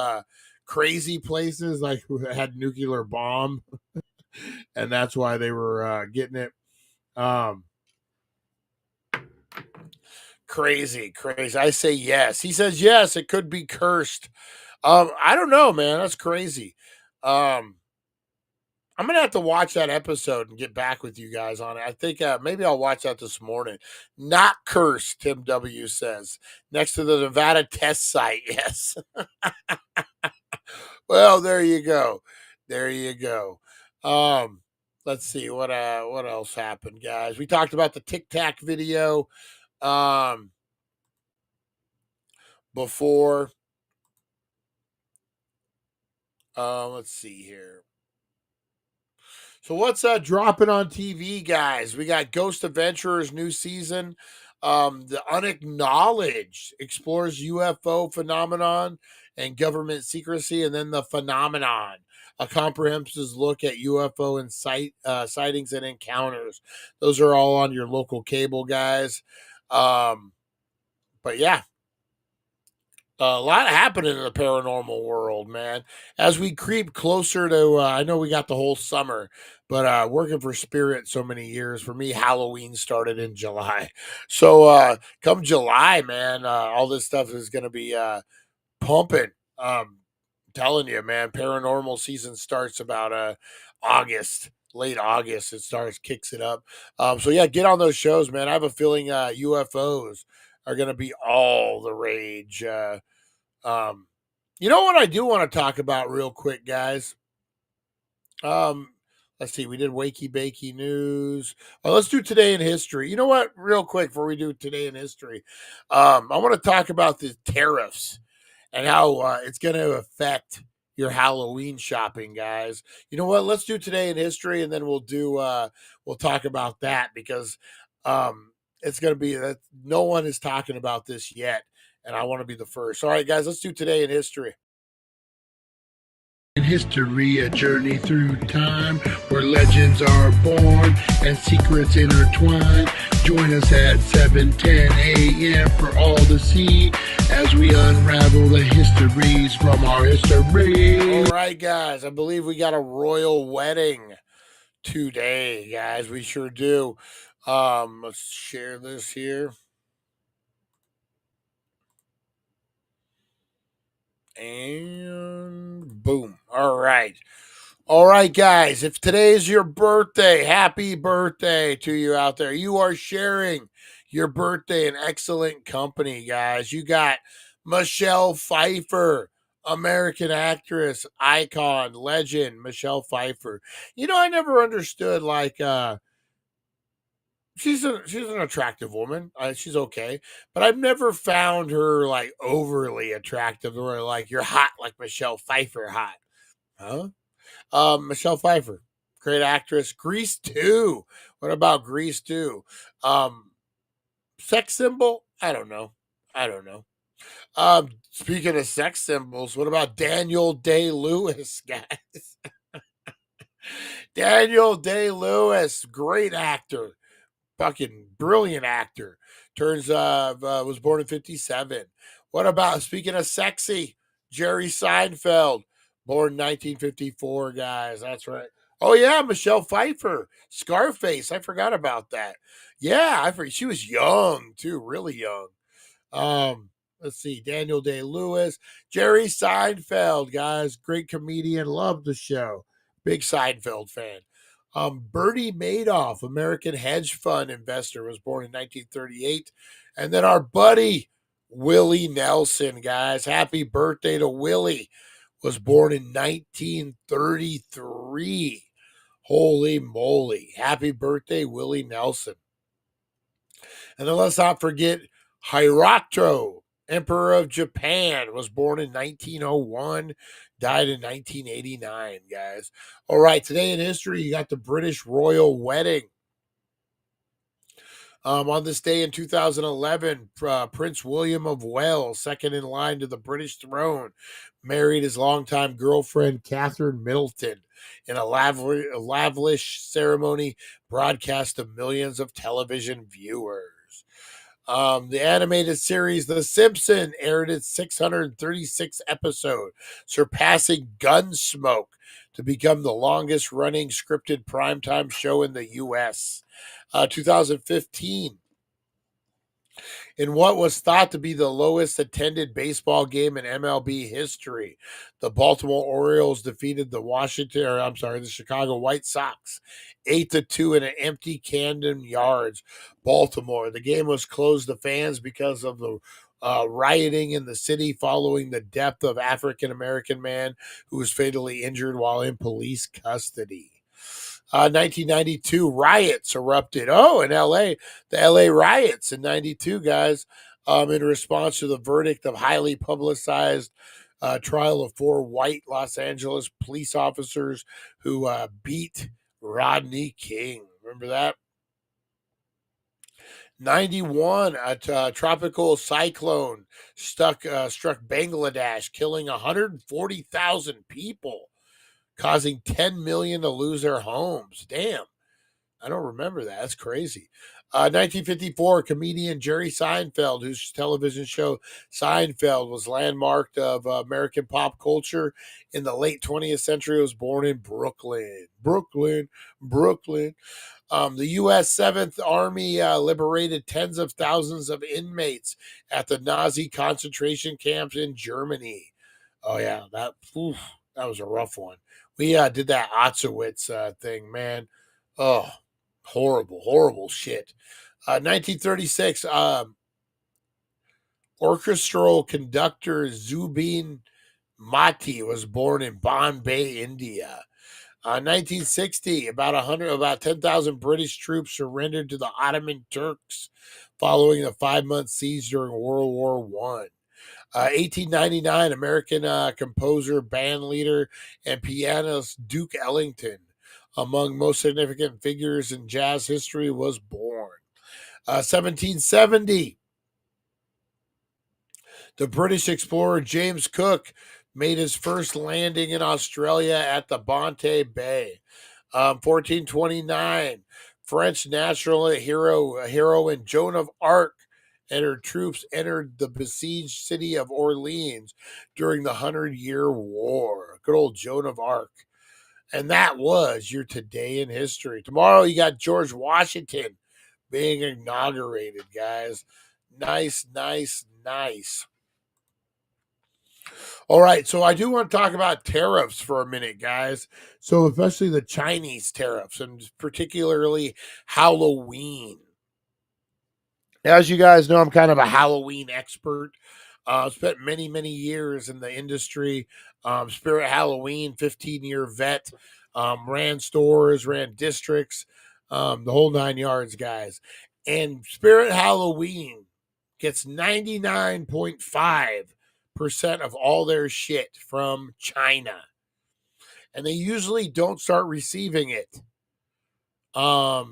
crazy places, like who had nuclear bomb, and that's why they were getting it? Crazy. I say yes. He says yes. It could be cursed. I don't know, man. That's crazy. I'm gonna have to watch that episode and get back with you guys on it. I think maybe I'll watch that this morning. Not cursed, Tim W says. Next to the Nevada test site, yes. Well, there you go. Let's see what else happened, guys. We talked about the Tic Tac video before. Let's see here. So what's dropping on TV, guys? We got Ghost Adventurers new season. The Unacknowledged explores UFO phenomenon and government secrecy, and then The Phenomenon, a comprehensive look at UFO and sightings and encounters. Those are all on your local cable, guys. But yeah. A lot happening in the paranormal world, man. As we creep closer to, I know we got the whole summer, but working for Spirit so many years, for me, Halloween started in July. So come July, man, all this stuff is going to be pumping. Telling you, man, paranormal season starts about August. Late August, kicks it up. So yeah, get on those shows, man. I have a feeling UFOs are going to be all the rage. You know what I do want to talk about real quick, guys? Let's see. We did Wakey Bakey news. Let's do Today in History. You know what? Real quick before we do Today in History, I want to talk about the tariffs and how it's going to affect your Halloween shopping, guys. You know what? Let's do Today in History, and then we'll talk about that, because it's going to be that no one is talking about this yet, and I want to be the first. All right, guys, let's do Today in History. In history, a journey through time where legends are born and secrets intertwine. Join us at 7:10 a.m. for all to see as we unravel the histories from our history. All right, guys, I believe we got a royal wedding today, guys. We sure do. Let's share this here. And boom. All right. All right, guys. If today is your birthday, happy birthday to you out there. You are sharing your birthday in excellent company, guys. You got Michelle Pfeiffer, American actress, icon, legend, Michelle Pfeiffer. You know, I never understood she's an attractive woman. She's okay, but I've never found her like overly attractive or like you're hot like Michelle Pfeiffer hot. Huh? Michelle Pfeiffer, great actress. Grease 2. What about Grease 2? Sex symbol? I don't know. Speaking of sex symbols, what about Daniel Day-Lewis, guys? Daniel Day-Lewis, great actor, fucking brilliant actor. Was born in 57. What about, speaking of sexy, Jerry Seinfeld, born 1954, guys. That's right. Oh yeah, Michelle Pfeiffer, Scarface. I forgot about that. Yeah, I forgot. She was young too, really young. Let's see, Daniel Day-Lewis, Jerry Seinfeld, guys, great comedian, loved the show. Big Seinfeld fan. Bernie Madoff, American hedge fund investor, was born in 1938. And then our buddy, Willie Nelson, guys. Happy birthday to Willie. Was born in 1933. Holy moly. Happy birthday, Willie Nelson. And then let's not forget Hirohito, Emperor of Japan, was born in 1901, died in 1989, guys. All right, today in history, you got the British royal wedding. On this day in 2011, Prince William of Wales, second in line to the British throne, married his longtime girlfriend, Catherine Middleton, in a lavish ceremony broadcast to millions of television viewers. The animated series The Simpsons aired its 636th episode, surpassing Gunsmoke to become the longest running scripted primetime show in the U.S. 2015. In what was thought to be the lowest attended baseball game in MLB history, the Baltimore Orioles defeated the Chicago White Sox 8-2 in an empty Camden Yards, Baltimore. The game was closed to fans because of the rioting in the city following the death of African-American man who was fatally injured while in police custody. 1992 riots erupted. Oh, in LA, the LA riots in 92, guys, in response to the verdict of highly publicized trial of 4 white Los Angeles police officers who beat Rodney King. Remember that? 91, a tropical cyclone struck Bangladesh, killing 140,000 people, causing 10 million to lose their homes. Damn. I don't remember that. That's crazy. 1954, comedian Jerry Seinfeld, whose television show Seinfeld was landmarked of American pop culture in the late 20th century, was born in Brooklyn. Brooklyn. The U.S. 7th Army liberated tens of thousands of inmates at the Nazi concentration camps in Germany. Oh, yeah, that was a rough one. We did that Auschwitz thing, man. Oh, horrible shit. 1936, orchestral conductor Zubin Mati was born in Bombay, India. 1960, about 10,000 British troops surrendered to the Ottoman Turks following the 5-month siege during World War I. 1899, American composer, band leader, and pianist Duke Ellington, among most significant figures in jazz history, was born. 1770, the British explorer James Cook made his first landing in Australia at the Bonte Bay. 1429, French national heroine Joan of Arc and her troops entered the besieged city of Orleans during the 100-Year War. Good old Joan of Arc. And that was your Today in History. Tomorrow you got George Washington being inaugurated, guys. Nice. All right, so I do want to talk about tariffs for a minute, guys. So especially the Chinese tariffs, and particularly Halloween. As you guys know, I'm kind of a Halloween expert. Spent many, many years in the industry. Spirit Halloween, 15-year vet. Ran stores, ran districts, the whole 9 yards, guys. And Spirit Halloween gets 99.5% of all their shit from China. And they usually don't start receiving it. I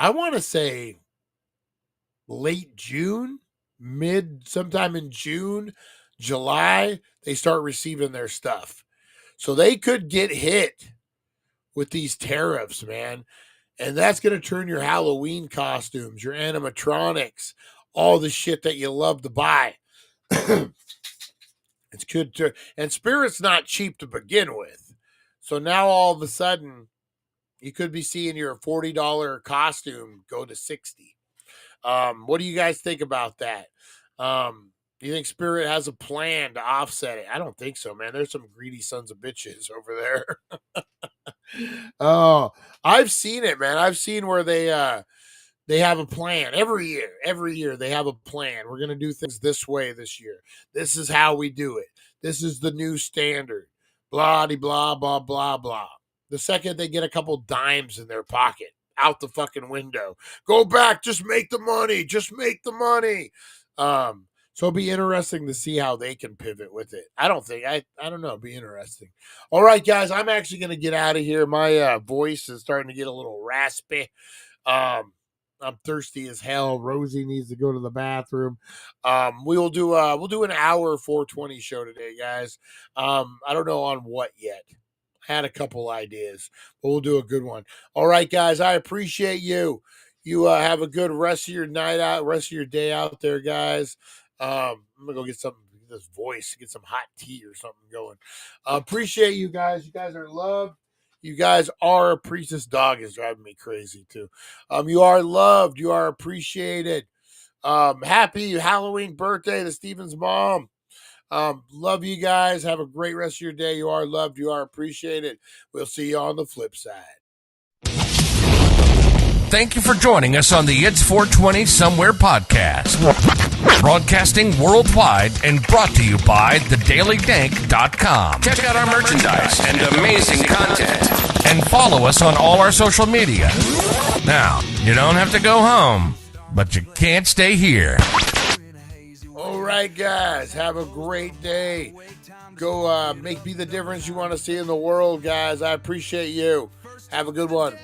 want to say late June, sometime in June, July, they start receiving their stuff. So they could get hit with these tariffs, man. And that's going to turn your Halloween costumes, your animatronics, all the shit that you love to buy. It's good to, and Spirit's not cheap to begin with. So now all of a sudden, you could be seeing your $40 costume go to $60. What do you guys think about that? Do you think Spirit has a plan to offset it? I don't think so, man. There's some greedy sons of bitches over there. Oh, I've seen it, man. I've seen where they have a plan every year. Every year they have a plan. We're going to do things this way this year. This is how we do it. This is the new standard. Blah, blah, blah, blah, blah. The second they get a couple dimes in their pocket, out the fucking window. Go back. Just make the money. Just make the money. So it'll be interesting to see how they can pivot with it. I don't know. It'll be interesting. All right, guys, I'm actually going to get out of here. My voice is starting to get a little raspy. I'm thirsty as hell. Rosie needs to go to the bathroom. We'll do an hour 420 show today, guys. I don't know on what yet. I had a couple ideas, but we'll do a good one. All right, guys, I appreciate you. You have a good rest of your night out, rest of your day out there, guys. I'm gonna go get this voice, get some hot tea or something going. Appreciate you guys. You guys are loved. You guys are appreciated. This dog is driving me crazy too. You are loved. You are appreciated. Happy Halloween birthday to Steven's mom. Love you guys. Have a great rest of your day. You are loved. You are appreciated. We'll see you on the flip side. Thank you for joining us on the It's 420 Somewhere podcast. Broadcasting worldwide and brought to you by thedailydank.com. Check out our merchandise and amazing content. And follow us on all our social media. Now, you don't have to go home, but you can't stay here. All right, guys. Have a great day. Go be the difference you want to see in the world, guys. I appreciate you. Have a good one.